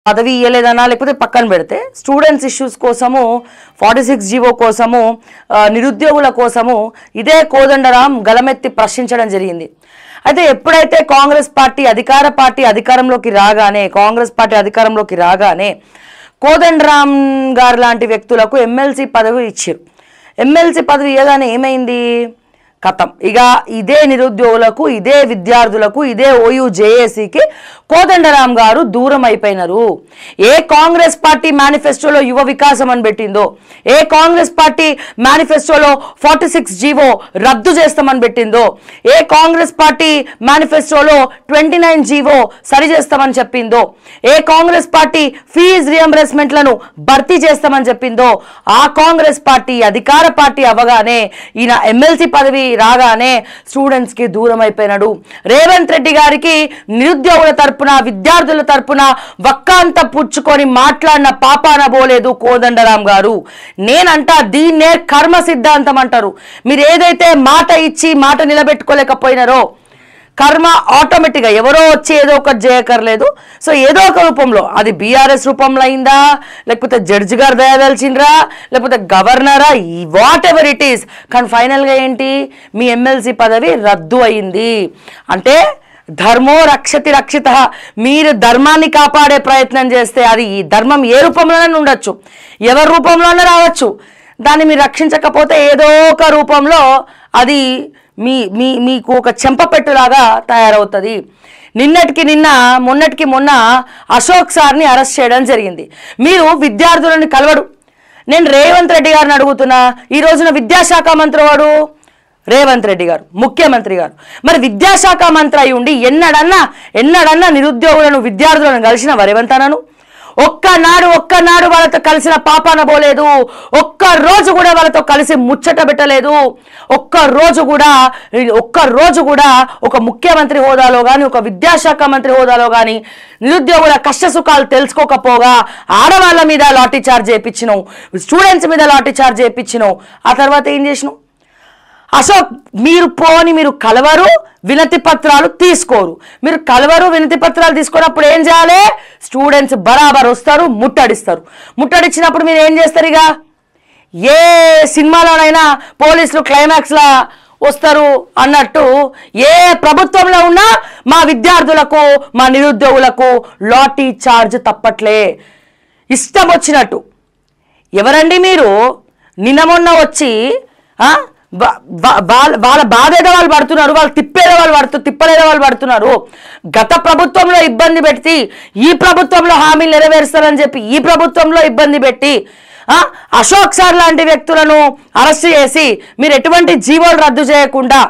పదవి ఇయ్యలేదనా లేకపోతే పక్కన పెడితే స్టూడెంట్స్ ఇష్యూస్ కోసము 46 జీవో కోసము నిరుద్యోగుల కోసము ఇదే కోదండరాం గలమెత్తి ప్రశ్నించడం జరిగింది. అయితే ఎప్పుడైతే కాంగ్రెస్ పార్టీ అధికారంలోకి రాగానే కోదండరాం గారు లాంటి వ్యక్తులకు ఎమ్మెల్సీ పదవి ఇచ్చారు. ఎమ్మెల్సీ పదవి ఇవ్వగానే ఏమైంది? కథం. ఇక ఇదే నిరుద్యోగులకు, ఇదే విద్యార్థులకు, ఇదే ఓయూ జేఏసీకి కోదండరాం గారు దూరం అయిపోయినారు. ఏ కాంగ్రెస్ పార్టీ మేనిఫెస్టోలో యువ వికాసం అని పెట్టిందో, ఏ కాంగ్రెస్ పార్టీ మేనిఫెస్టోలో 46 జీవో రద్దు చేస్తామని పెట్టిందో, ఏ కాంగ్రెస్ పార్టీ మేనిఫెస్టోలో 29 జీవో సరి చేస్తామని చెప్పిందో, ఏ కాంగ్రెస్ పార్టీ ఫీజ్ రియంబర్స్మెంట్లను భర్తీ చేస్తామని చెప్పిందో, ఆ కాంగ్రెస్ పార్టీ అధికార పార్టీ అవ్వగానే ఈయన ఎమ్మెల్సీ పదవి రాగానే స్టూడెంట్స్ కి దూరం అయిపోయినాడు. రేవంత్ రెడ్డి గారికి నిరుద్యోగుల తరపున, విద్యార్థుల తరపున వక్కాంత పుచ్చుకొని మాట్లాడిన పాపాన పోలేదు కోదండరాం గారు. నేనంటా దీన్నే కర్మ సిద్ధాంతం అంటారు. మీరు ఏదైతే మాట ఇచ్చి మాట నిలబెట్టుకోలేకపోయినారో కర్మ ఆటోమేటిక్గా ఎవరో వచ్చి ఏదో ఒకటి చేయక్కర్లేదు. సో ఏదో ఒక రూపంలో, అది బీఆర్ఎస్ రూపంలో అయిందా, లేకపోతే జడ్జి గారు దయదలిచిండ్రా, లేకపోతే గవర్నరా, వాట్ ఎవర్ ఇట్ ఈస్, కానీ ఫైనల్గా ఏంటి, మీ ఎమ్మెల్సీ పదవి రద్దు అయింది. అంటే ధర్మో రక్షతి రక్షిత, మీరు ధర్మాన్ని కాపాడే ప్రయత్నం చేస్తే అది ఈ ధర్మం ఏ రూపంలోనే ఉండొచ్చు, ఎవరి రూపంలోనే రావచ్చు. దాన్ని మీరు రక్షించకపోతే ఏదో ఒక రూపంలో అది మీకు ఒక చెంపపెట్టులాగా తయారవుతుంది. మొన్నటికి మొన్న అశోక్ సార్ని అరెస్ట్ చేయడం జరిగింది. మీరు విద్యార్థులను కలవడు. నేను రేవంత్ రెడ్డి గారిని అడుగుతున్నా, ఈ రోజున విద్యాశాఖ మంత్రి వాడు రేవంత్ రెడ్డి గారు, ముఖ్యమంత్రి గారు. మరి విద్యాశాఖ మంత్రి అయి ఉండి ఎన్నడన్నా నిరుద్యోగులను, విద్యార్థులను కలిసిన రేవంత్ అన్నను ఒక్కనాడు వాళ్ళతో కలిసిన పాపాన పోలేదు. ఒక్కరోజు కూడా వాళ్ళతో కలిసి ముచ్చట పెట్టలేదు. ఒక్కరోజు కూడా ఒక ముఖ్యమంత్రి హోదాలో కానీ, ఒక విద్యాశాఖ మంత్రి హోదాలో కానీ నిరుద్యోగుల కష్ట సుఖాలు తెలుసుకోకపోగా ఆడవాళ్ళ మీద లాఠీ చార్జ్ చేయించినావు, స్టూడెంట్స్ మీద లాఠీ చార్జ్ చేయించినావు. ఆ తర్వాత ఏం చేసినావు? అశోక్, మీరు కలవరు, వినతి పత్రాలు తీసుకోరు. మీరు కలవరు, వినతి పత్రాలు తీసుకున్నప్పుడు ఏం చేయాలి? స్టూడెంట్స్ బరాబర్ వస్తారు, ముట్టడిచ్చినప్పుడు మీరు ఏం చేస్తారు? ఇక ఏ సినిమాలోనైనా పోలీసులు క్లైమాక్స్లా వస్తారు అన్నట్టు ఏ ప్రభుత్వంలో ఉన్నా మా విద్యార్థులకు, మా నిరుద్యోగులకు లాఠీ చార్జ్ తప్పట్లే. ఇష్టం వచ్చినట్టు. ఎవరండి మీరు? నిన్న మొన్న వచ్చి వాళ్ళ బాధ ఏదో వాళ్ళు పడుతున్నారు, వాళ్ళు తిప్పలేదో వాళ్ళు పడుతున్నారు. గత ప్రభుత్వంలో ఇబ్బంది పెట్టి ఈ ప్రభుత్వంలో హామీలు నెరవేరుస్తారని చెప్పి ఈ ప్రభుత్వంలో ఇబ్బంది పెట్టి అశోక్ సార్ లాంటి వ్యక్తులను అరెస్ట్ చేసి మీరు ఎటువంటి జీవోలు రద్దు చేయకుండా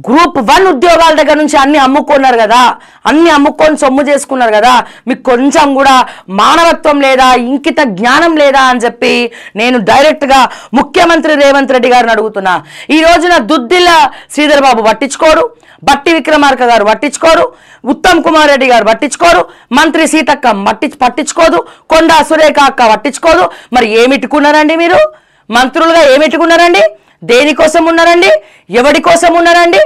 గ్రూప్ 1 ఉద్యోగాల దగ్గర నుంచి అన్ని అమ్ముకున్నారు కదా, అన్ని అమ్ముకొని సొమ్ము చేసుకున్నారు కదా, మీకు కొంచెం కూడా మానవత్వం లేదా, ఇంకిత జ్ఞానం లేదా అని చెప్పి నేను డైరెక్ట్గా ముఖ్యమంత్రి రేవంత్ రెడ్డి గారిని అడుగుతున్నా. ఈ రోజున దుద్దిల్ల శ్రీధర్ బాబు పట్టించుకోరు, బట్టి విక్రమార్క గారు పట్టించుకోరు, ఉత్తమ్ కుమార్ రెడ్డి గారు పట్టించుకోరు, మంత్రి సీతక్క పట్టించుకోదు, కొండా సురేఖ అక్క పట్టించుకోదు. మరి ఏమిట్టుకున్నారండి మీరు? మంత్రులుగా ఏమిట్టుకున్నారండి? దేనికోసం ఉన్నారండి? ఎవరి కోసం ఉన్నారండి?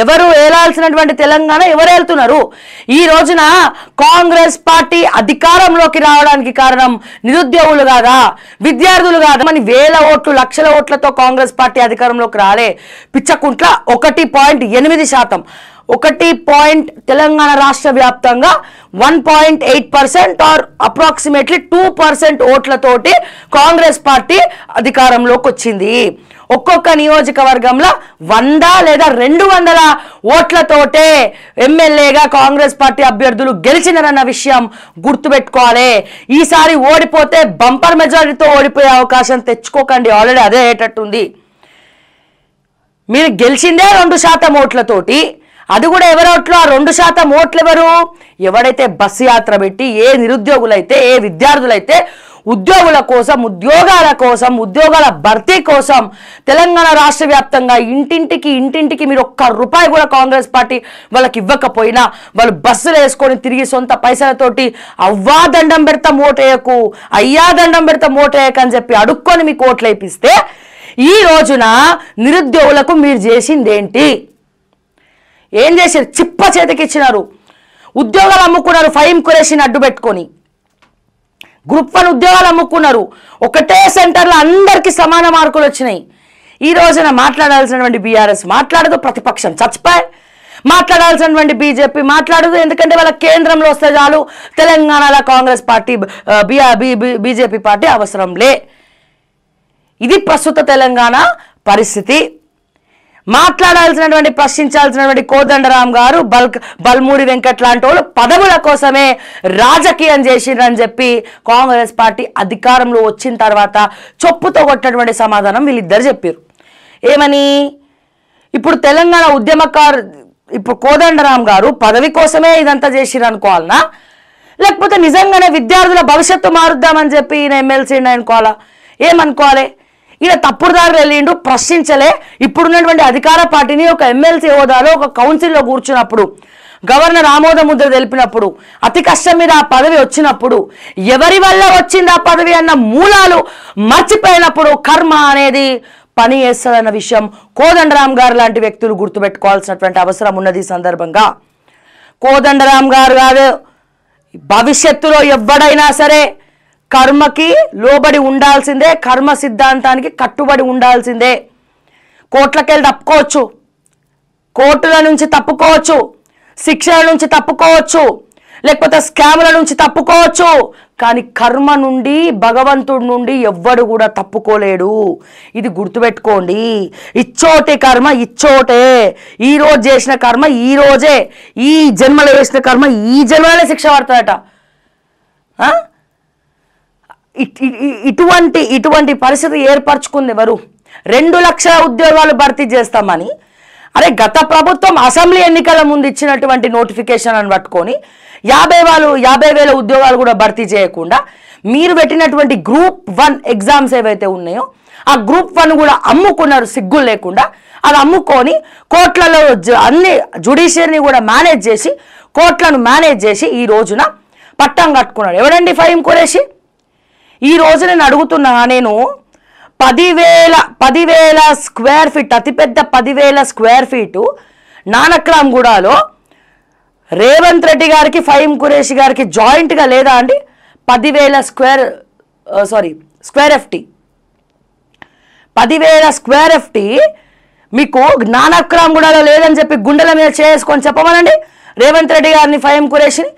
ఎవరు ఏలాల్సినటువంటి తెలంగాణ ఎవరు వెళ్తున్నారు? ఈ రోజున కాంగ్రెస్ పార్టీ అధికారంలోకి రావడానికి కారణం నిరుద్యోగులు కాదా, విద్యార్థులు కాదా? మన వేల ఓట్లు, లక్షల ఓట్లతో కాంగ్రెస్ పార్టీ అధికారంలోకి రాలే. పిచ్చకుంట్ల 1.8% తెలంగాణ రాష్ట్ర వ్యాప్తంగా 1.8% ఆర్ అప్రాక్సిమేట్లీ 2% ఓట్లతోటి కాంగ్రెస్ పార్టీ అధికారంలోకి వచ్చింది. ఒక్కొక్క నియోజకవర్గంలో 100 లేదా 200 ఓట్లతోటే ఎమ్మెల్యేగా కాంగ్రెస్ పార్టీ అభ్యర్థులు గెలిచినారన్న విషయం గుర్తుపెట్టుకోవాలి. ఈసారి ఓడిపోతే బంపర్ మెజారిటీతో ఓడిపోయే అవకాశం తెచ్చుకోకండి. ఆల్రెడీ అదే అయ్యేటట్టుంది. మీరు గెలిచిందే 2% ఓట్లతోటి. అది కూడా ఎవరోట్లో ఆ 2% ఓట్లు ఎవరు? ఎవడైతే బస్సు యాత్ర పెట్టి ఏ నిరుద్యోగులైతే, ఏ విద్యార్థులైతే ఉద్యోగుల కోసం, ఉద్యోగాల కోసం, ఉద్యోగాల భర్తీ కోసం తెలంగాణ రాష్ట్ర వ్యాప్తంగా ఇంటింటికి మీరు ఒక్క రూపాయి కూడా కాంగ్రెస్ పార్టీ వాళ్ళకి ఇవ్వకపోయినా వాళ్ళు బస్సులు వేసుకొని తిరిగి సొంత పైసలతోటి అవ్వా దండం పెడతాం ఓటేయకు, అయ్యా దండం పెడతాం ఓటేయకు అని చెప్పి అడుక్కొని మీకు ఓట్లు వేయిస్తే ఈ రోజున నిరుద్యోగులకు మీరు చేసిందేంటి? ఏం చేశారు? చిప్ప చేతికిచ్చినారు. ఉద్యోగాలు అమ్ముకున్నారు ఫహీం ఖురేషిని అడ్డు పెట్టుకొని. గ్రూప్ 1 ఉద్యోగాలు అమ్ముకున్నారు. ఒకటే సెంటర్లో అందరికీ సమాన మార్కులు వచ్చినాయి. ఈ రోజున మాట్లాడాల్సినటువంటి బీఆర్ఎస్ మాట్లాడదు, ప్రతిపక్షం చచ్చిపోయి మాట్లాడాల్సినటువంటి బీజేపీ మాట్లాడదు. ఎందుకంటే వాళ్ళ కేంద్రంలో వస్తే చాలు, తెలంగాణలో కాంగ్రెస్ పార్టీ బీజేపీ పార్టీ అవసరం లే. ఇది ప్రస్తుత తెలంగాణ పరిస్థితి. మాట్లాడాల్సినటువంటి ప్రశ్నించాల్సినటువంటి కోదండరాం గారు బల్మూరి వెంకట్ లాంటి వాళ్ళు పదవుల కోసమే రాజకీయం చేసిండ్రని చెప్పి కాంగ్రెస్ పార్టీ అధికారంలో వచ్చిన తర్వాత చొప్పుతో కొట్టినటువంటి సమాధానం వీళ్ళిద్దరు చెప్పారు. ఏమని? ఇప్పుడు తెలంగాణ ఇప్పుడు కోదండరాం గారు పదవి కోసమే ఇదంతా చేసిరు అనుకోవాలనా, లేకపోతే నిజంగానే విద్యార్థుల భవిష్యత్తు మారుద్దామని చెప్పి ఈయన ఎమ్మెల్సీ అనుకోవాలా? ఏమనుకోవాలి? ఈయన తప్పుడు దారి వెళ్ళిండు, ప్రశ్నించలే. ఇప్పుడున్నటువంటి అధికార పార్టీని ఒక ఎమ్మెల్సీ హోదాలో ఒక కౌన్సిల్లో కూర్చున్నప్పుడు, గవర్నర్ ఆమోద ముద్ర తెలిపినప్పుడు, అతి కష్టం మీద ఆ పదవి వచ్చినప్పుడు, ఎవరి వల్ల వచ్చింది ఆ పదవి అన్న మూలాలు మర్చిపోయినప్పుడు కర్మ అనేది పని చేస్తుందన్న విషయం కోదండరాం గారు లాంటి వ్యక్తులు గుర్తుపెట్టుకోవాల్సినటువంటి అవసరం ఉన్నది. ఈ సందర్భంగా కోదండరాం గారు కాదు, భవిష్యత్తులో ఎవడైనా సరే కర్మకి లోబడి ఉండాల్సిందే, కర్మ సిద్ధాంతానికి కట్టుబడి ఉండాల్సిందే. కోర్టులకెళ్ళి తప్పుకోవచ్చు, కోర్టుల నుంచి తప్పుకోవచ్చు, శిక్షల నుంచి తప్పుకోవచ్చు, లేకపోతే స్కాముల నుంచి తప్పుకోవచ్చు, కానీ కర్మ నుండి, భగవంతుడి నుండి ఎవ్వడు కూడా తప్పుకోలేడు. ఇది గుర్తుపెట్టుకోండి. ఇచ్చోటి కర్మ ఇచ్చోటే. ఈరోజు చేసిన కర్మ ఈ రోజే, ఈ జన్మలో చేసిన కర్మ ఈ జన్మలోనే శిక్ష పడుతుందట. ఇటువంటి పరిస్థితి ఏర్పరచుకుంది ఎవరు? 2 లక్షల ఉద్యోగాలు భర్తీ చేస్తామని, అరే గత ప్రభుత్వం అసెంబ్లీ ఎన్నికల ముందు ఇచ్చినటువంటి నోటిఫికేషన్ అని పట్టుకొని 50,000 ఉద్యోగాలు కూడా భర్తీ చేయకుండా మీరు పెట్టినటువంటి గ్రూప్ 1 ఎగ్జామ్స్ ఏవైతే ఉన్నాయో ఆ గ్రూప్ 1 కూడా అమ్ముకున్నారు సిగ్గులు లేకుండా. అది అమ్ముకొని కోట్లలో అన్ని జ్యుడిషియరీని కూడా మేనేజ్ చేసి, కోట్లను మేనేజ్ చేసి ఈ రోజున పట్టం కట్టుకున్నాడు. ఎవడండి ఫహీం ఖురేషి? ఈ రోజు నేను అడుగుతున్నా, నేను 10,000 స్క్వేర్ ఫీట్, అతిపెద్ద 10,000 స్క్వేర్ ఫీటు నానక్రామ్గూడలో రేవంత్ రెడ్డి గారికి ఫహీం ఖురేషి గారికి జాయింట్గా లేదా అండి? 10,000 స్క్వేర్ ఎఫ్టీ 10,000 స్క్వేర్ ఎఫ్టీ మీకు నానక్రామ్గూడలో లేదని చెప్పి గుండెల మీద చేసుకొని చెప్పమనండి రేవంత్ రెడ్డి గారిని, ఫహీం ఖురేషిని.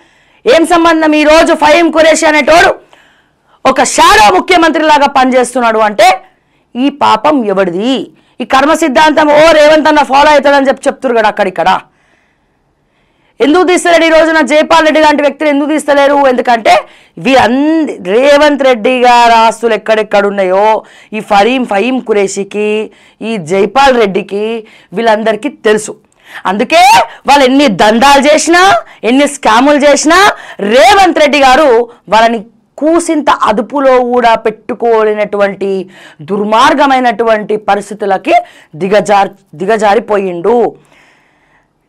ఏం సంబంధం? ఈరోజు ఫహీం ఖురేషి అనేటోడు ఒక షాడో ముఖ్యమంత్రి లాగా పనిచేస్తున్నాడు అంటే ఈ పాపం ఎవడిది? ఈ కర్మ సిద్ధాంతం రేవంత్ అన్న ఫాలో అవుతాడని చెప్తున్నారు కదా అక్కడిక్కడ. ఎందుకు తీస్తలేడు ఈ రోజున జైపాల్ రెడ్డి లాంటి వ్యక్తులు ఎందుకు తీస్తలేరు? ఎందుకంటే రేవంత్ రెడ్డి గారి ఆస్తులు ఎక్కడెక్కడున్నాయో ఈ ఫహీం ఖురేషికి, ఈ జైపాల్ రెడ్డికి, వీళ్ళందరికీ తెలుసు. అందుకే వాళ్ళు ఎన్ని దందాలు చేసినా, ఎన్ని స్కాములు చేసినా రేవంత్ రెడ్డి గారు వాళ్ళని కూసింత అదుపులో కూడా పెట్టుకోలేనటువంటి దుర్మార్గమైనటువంటి పరిస్థితులకి దిగజారిపోయిండు.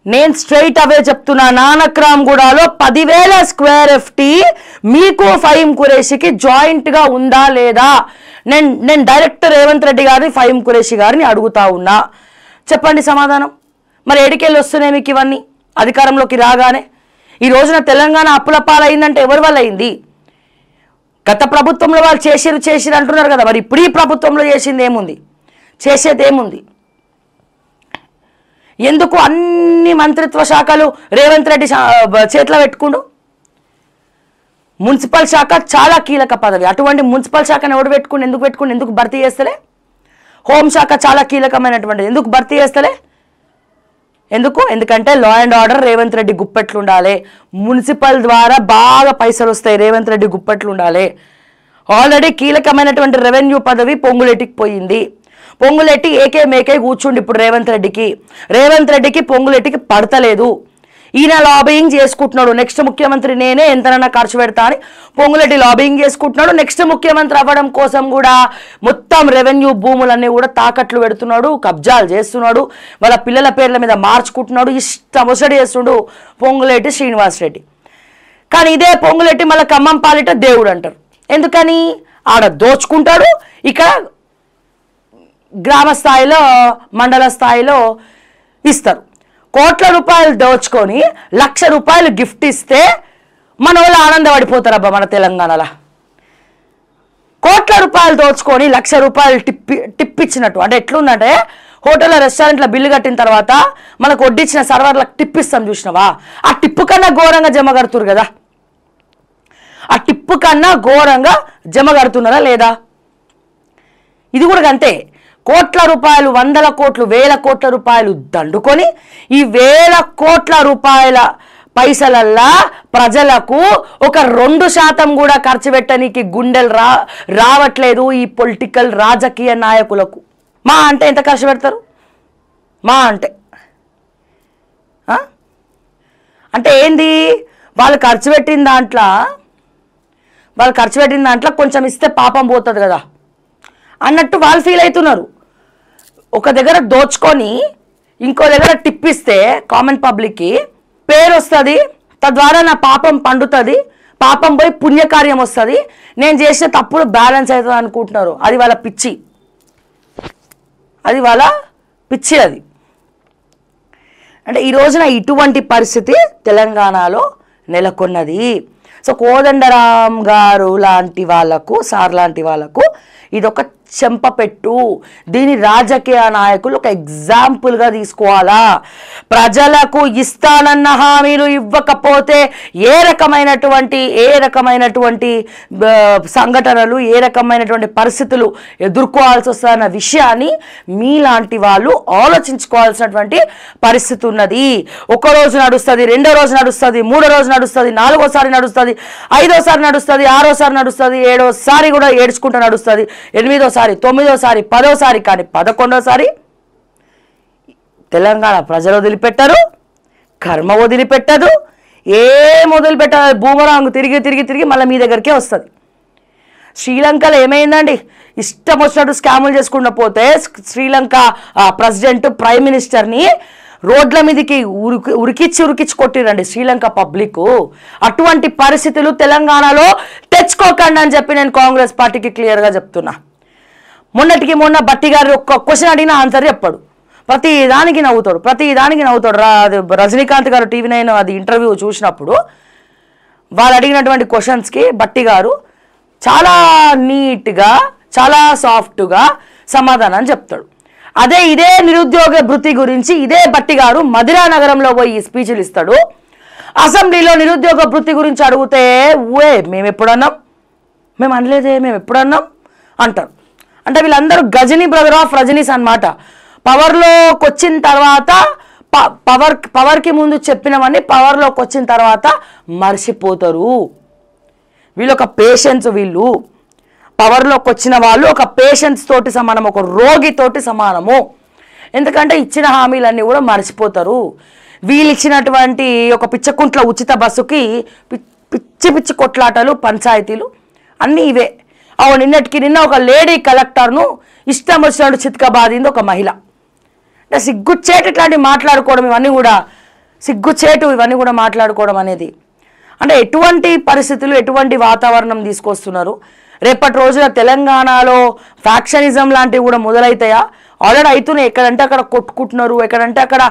నేను స్ట్రైట్ అవే చెప్తున్నా, నానక్రామ్గూడలో 10,000 స్క్వేర్ ఎఫ్టీ మీకు ఫహీం ఖురేషికి జాయింట్గా ఉందా లేదా? నేను డైరెక్టర్ రేవంత్ రెడ్డి గారిని, ఫహీం ఖురేషి గారిని అడుగుతా ఉన్నా. చెప్పండి సమాధానం. మరి ఏడికెళ్ళి వస్తున్నాయి మీకు ఇవన్నీ అధికారంలోకి రాగానే? ఈ రోజున తెలంగాణ అప్పుల పాలైందంటే ఎవరి వల్ల అయింది? గత ప్రభుత్వంలో వాళ్ళు చేసిరు అంటున్నారు కదా, మరి ఇప్పుడు ఈ ప్రభుత్వంలో చేసింది ఏముంది? చేసేది ఏముంది? ఎందుకు అన్ని మంత్రిత్వ శాఖలు రేవంత్ రెడ్డి చేతిలో పెట్టుకుండు? మున్సిపల్ శాఖ చాలా కీలక పదవి. అటువంటి మున్సిపల్ శాఖను ఎవడు పెట్టుకుని ఎందుకు భర్తీ చేస్తలే? హోంశాఖ చాలా కీలకమైనటువంటిది, ఎందుకు భర్తీ చేస్తలే? ఎందుకంటే law and order Revanth Reddy గుప్పెట్లు ఉండాలి. మున్సిపల్ ద్వారా బాగా పైసలు వస్తాయి, రేవంత్ రెడ్డి గుప్పెట్లు ఉండాలి. ఆల్రెడీ కీలకమైనటువంటి రెవెన్యూ పదవి పొంగులెట్టికి పోయింది. పొంగులెట్టి మేకే కూర్చుండి ఇప్పుడు రేవంత్ రెడ్డికి పొంగులెట్టికి పడతలేదు. ఈయన లాబింగ్ చేసుకుంటున్నాడు, నెక్స్ట్ ముఖ్యమంత్రి నేనే ఎంతనన్నా ఖర్చు పెడతా అని పొంగులెట్టి లాబింగ్ చేసుకుంటున్నాడు. నెక్స్ట్ ముఖ్యమంత్రి అవ్వడం కోసం కూడా మొత్తం రెవెన్యూ భూములన్నీ కూడా తాకట్లు పెడుతున్నాడు, కబ్జాలు చేస్తున్నాడు, వాళ్ళ పిల్లల పేర్ల మీద మార్చుకుంటున్నాడు, ఇష్టం ముసడి చేస్తున్నాడు పొంగులెట్టి శ్రీనివాస్ రెడ్డి. కానీ ఇదే పొంగులెట్టి మళ్ళీ ఖమ్మం పాలిట దేవుడు అంటారు. ఎందుకని? ఆడ దోచుకుంటాడు, ఇక్కడ గ్రామ స్థాయిలో మండల స్థాయిలో ఇస్తారు. కోట్ల రూపాయలు దోచుకొని 1,00,000 రూపాయలు గిఫ్ట్ ఇస్తే మన వాళ్ళు ఆనందపడిపోతారబ్బా మన తెలంగాణలో. కోట్ల రూపాయలు దోచుకొని 1,00,000 రూపాయలు టిప్పిచ్చినట్టు. అంటే ఎట్లుందంటే హోటల్లో రెస్టారెంట్లో బిల్లు కట్టిన తర్వాత మనకు వడ్డించిన సర్వర్లకు టిప్ ఇస్తాం చూసినావా, ఆ టిప్పు కన్నా ఘోరంగా జమ కడుతురు కదా. ఆ టిప్పు కన్నా ఘోరంగా జమ కడుతున్నారా లేదా? ఇది కూడా అంతే. కోట్ల రూపాయలు, 100 కోట్లు, 1000 కోట్ల రూపాయలు దండుకొని ఈ 1000 కోట్ల రూపాయల పైసలల్లా ప్రజలకు ఒక 2% కూడా ఖర్చు పెట్టడానికి గుండెలు రావట్లేదు ఈ పొలిటికల్ రాజకీయ నాయకులకు. మా అంటే ఎంత ఖర్చు పెడతారు? మా అంటే ఏంది, వాళ్ళు ఖర్చు పెట్టిన దాంట్లో కొంచెం ఇస్తే పాపం పోతుంది కదా అన్నట్టు వాళ్ళు ఫీల్ అవుతున్నారు. ఒక దగ్గర దోచుకొని ఇంకో దగ్గర టిప్ ఇస్తే కామన్ పబ్లిక్కి పేరు వస్తుంది, తద్వారా నా పాపం పండుతుంది, పాపం పోయి పుణ్యకార్యం వస్తుంది, నేను చేసిన తప్పుడు బ్యాలెన్స్ అవుతుంది అనుకుంటున్నారు. అది వాళ్ళ పిచ్చి. అది అంటే ఈ రోజున ఇటువంటి పరిస్థితి తెలంగాణలో నెలకొన్నది. సో కోదండరాం గారు లాంటి వాళ్ళకు, సార్ లాంటి వాళ్ళకు ఇదొక చెంపపెట్టు. దీని రాజకీయ నాయకులు ఒక ఎగ్జాంపుల్గా తీసుకోవాలా. ప్రజలకు ఇస్తానన్న హామీలు ఇవ్వకపోతే ఏ రకమైనటువంటి సంఘటనలు, ఏ రకమైనటువంటి పరిస్థితులు ఎదుర్కోవాల్సి వస్తుందన్న విషయాన్ని మీలాంటి వాళ్ళు ఆలోచించుకోవాల్సినటువంటి పరిస్థితి ఉన్నది. ఒక రోజు నడుస్తుంది, రెండో రోజు నడుస్తుంది, మూడో రోజు నడుస్తుంది, నాలుగోసారి నడుస్తుంది, ఐదోసారి నడుస్తుంది, ఆరోసారి నడుస్తుంది, ఏడోసారి కూడా ఏడ్చుకుంటూ నడుస్తుంది, ఎనిమిదోసారి, తొమ్మిదోసారి, 10ఓసారి, కానీ 11ఓసారి తెలంగాణ ప్రజలు వదిలిపెట్టరు, కర్మ వదిలిపెట్టదు, ఏం వదిలిపెట్టాలి. బూమరాంగ్ తిరిగి మళ్ళీ మీ దగ్గరికే వస్తుంది. శ్రీలంకలో ఏమైందండి, ఇష్టం వచ్చినట్టు స్కాములు చేసుకుంటూ పోతే శ్రీలంక ప్రెసిడెంట్, ప్రైమ్ మినిస్టర్ని రోడ్ల మీదకి ఉరికిచ్చి కొట్టిరండి శ్రీలంక పబ్లిక్. అటువంటి పరిస్థితులు తెలంగాణలో తెచ్చుకోకండి అని చెప్పి నేను కాంగ్రెస్ పార్టీకి క్లియర్గా చెప్తున్నా. మొన్న బట్టి గారు ఒక్క క్వశ్చన్ అడిగినా ఆన్సర్ చెప్పాడు, ప్రతి దానికి నవ్వుతాడు. రజనీకాంత్ గారు TV9 అది ఇంటర్వ్యూ చూసినప్పుడు వాళ్ళు అడిగినటువంటి క్వశ్చన్స్కి బట్టి గారు చాలా నీట్గా, చాలా సాఫ్ట్గా సమాధానం చెప్తాడు. ఇదే నిరుద్యోగ భృతి గురించి ఇదే బట్టి గారు మదిరా నగరంలో పోయి స్పీచ్లు ఇస్తాడు. అసెంబ్లీలో నిరుద్యోగ భృతి గురించి అడిగితే మేము ఎప్పుడన్నాం, మేము అనలేదే, మేము ఎప్పుడన్నాం అంటారు. అంటే వీళ్ళందరూ గజనీ బ్రదర్ ఆఫ్ రజనీస్ అన్నమాట. పవర్లోకి వచ్చిన తర్వాత పవర్కి ముందు చెప్పినవన్నీ పవర్లోకి వచ్చిన తర్వాత మర్చిపోతారు. వీళ్ళు ఒక పేషెన్స్, వీళ్ళు పవర్లోకి వచ్చిన వాళ్ళు ఒక పేషెన్స్ తోటి సమానం, ఒక రోగితోటి సమానము. ఎందుకంటే ఇచ్చిన హామీలన్నీ కూడా మర్చిపోతారు. వీళ్ళు ఇచ్చినటువంటి ఒక పిచ్చకుంట్ల ఉచిత బస్సుకి పిచ్చి కొట్లాటలు, పంచాయతీలు అన్నీ ఇవే. నిన్న ఒక లేడీ కలెక్టర్ను ఇష్టం వచ్చినట్టు చితకబాదింది ఒక మహిళ. అంటే సిగ్గుచేటు ఇట్లాంటివి మాట్లాడుకోవడం, ఇవన్నీ కూడా మాట్లాడుకోవడం అనేది అంటే ఎటువంటి పరిస్థితులు, ఎటువంటి వాతావరణం తీసుకొస్తున్నారు. రేపటి రోజున తెలంగాణలో ఫ్యాక్షనిజం లాంటివి కూడా మొదలవుతాయా? ఆల్రెడీ అవుతున్నాయి. ఎక్కడంటే అక్కడ కొట్టుకుంటున్నారు, ఎక్కడంటే అక్కడ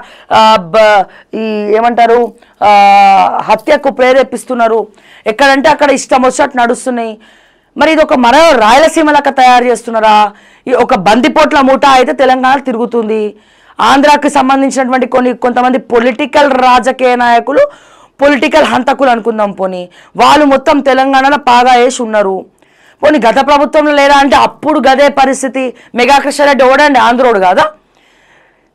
ఈ ఏమంటారు హత్యకు ప్రేరేపిస్తున్నారు, ఎక్కడంటే అక్కడ ఇష్టం వచ్చినట్టు నడుస్తున్నాయి. మరి ఇది ఒక మరో రాయలసీమలక తయారు చేస్తున్నారా? ఒక బందిపోట్ల ముఠా అయితే తెలంగాణ తిరుగుతుంది. ఆంధ్రాకి సంబంధించినటువంటి కొంతమంది పొలిటికల్ రాజకీయ నాయకులు, పొలిటికల్ హంతకులు అనుకుందాం పోనీ, వాళ్ళు మొత్తం తెలంగాణలో పాగా వేసి ఉన్నారు. పోనీ గత ప్రభుత్వంలో లేరా అంటే అప్పుడు గదే పరిస్థితి. మెగా కృష్ణారెడ్డి ఓడండి, ఆంధ్రోడు కాదా?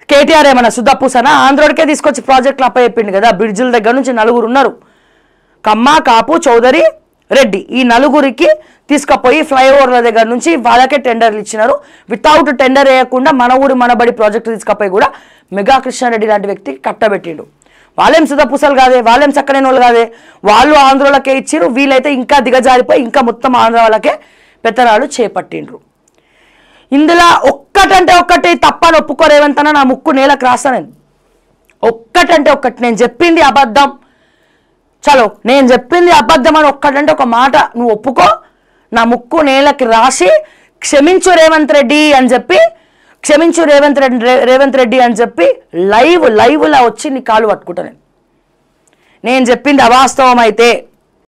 కేటీఆర్ ఏమన్నా సుద్దపూసనా? ఆంధ్రోడికే తీసుకొచ్చి ప్రాజెక్టులు అప్పచెప్పిండు కదా. బ్రిడ్జిల దగ్గర నుంచి 4 ఉన్నారు, కమ్మ, కాపు, చౌదరి, రెడ్డి. ఈ 4కి తీసుకుపోయి ఫ్లైఓవర్ల దగ్గర నుంచి వాళ్ళకే టెండర్లు ఇచ్చినారు. వితౌట్ టెండర్ వేయకుండా మన ఊరు మనబడి ప్రాజెక్టు తీసుకుపోయి కూడా మెగా కృష్ణారెడ్డి లాంటి వ్యక్తికి కట్టబెట్టిండు. వాళ్ళేం సుధపూసలు కాదే, వాళ్ళేం చక్కని వాళ్ళు కాదే, వాళ్ళు ఆంధ్రోలకే ఇచ్చిరు. వీళ్ళైతే ఇంకా దిగజారిపోయి ఇంకా మొత్తం ఆంధ్ర వాళ్ళకే పెత్తనాలు చేపట్టిండ్రు. ఇందులో ఒక్కటంటే ఒక్కటి తప్పని ఒప్పుకోరేవంతనా నా ముక్కు నేలకు రాస్తా. నేను ఒక్కటంటే ఒక్కటి, నేను చెప్పింది అబద్ధం, చలో నేను చెప్పింది అబద్ధం అని ఒక్కటంటే ఒక మాట నువ్వు ఒప్పుకో, నా ముక్కు నేలకి రాసి క్షమించు రేవంత్ రెడ్డి అని చెప్పి క్షమించు రేవంత్ రెడ్డి అని చెప్పి లైవ్లా వచ్చి నీ కాలు పట్టుకుంటా నేను చెప్పింది అవాస్తవం అయితే